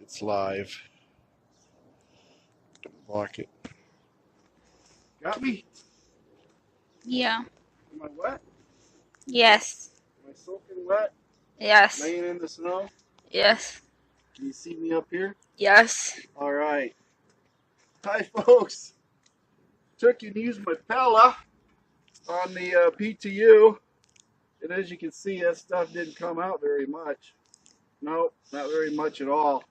It's live. Block it. Got me? Yeah. Am I wet? Yes. Am I soaking wet? Yes. Laying in the snow? Yes. Can you see me up here? Yes. All right. Hi, folks. Took and used my Pella on the PTU, and as you can see, that stuff didn't come out very much. Nope, not very much at all.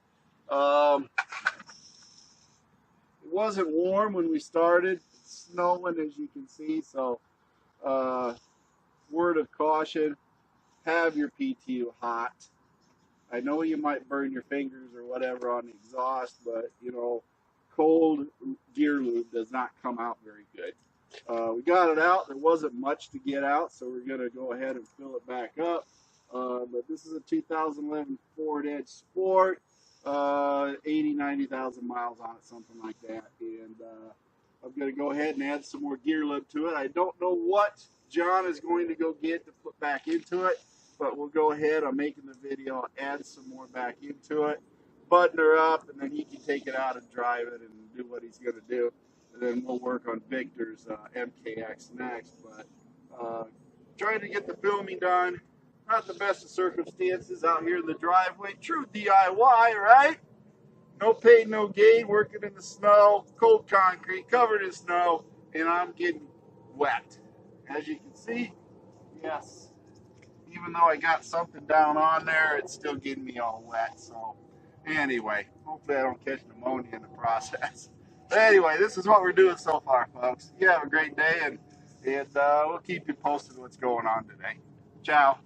It wasn't warm when we started. It's snowing, as you can see, so word of caution, have your PTU hot. I know you might burn your fingers or whatever on the exhaust, but, you know, cold gear lube does not come out very good. We got it out. There wasn't much to get out, so we're going to go ahead and fill it back up. But this is a 2011 Ford Edge Sport, 90,000 miles on it, something like that. And I'm going to go ahead and add some more gear lube to it. I don't know what John is going to go get to put back into it, but we'll go ahead. I'm making the video, add some more back into it, button her up, and then he can take it out and drive it and do what he's going to do. And then we'll work on Victor's MKX next. But trying to get the filming done. Not the best of circumstances out here in the driveway. True DIY, right? No pay, no gain, working in the snow, cold concrete, covered in snow, and I'm getting wet. As you can see, yes, even though I got something down on there, it's still getting me all wet. So anyway, hopefully I don't catch pneumonia in the process. But anyway, this is what we're doing so far, folks. You have a great day, and we'll keep you posted what's going on today. Ciao.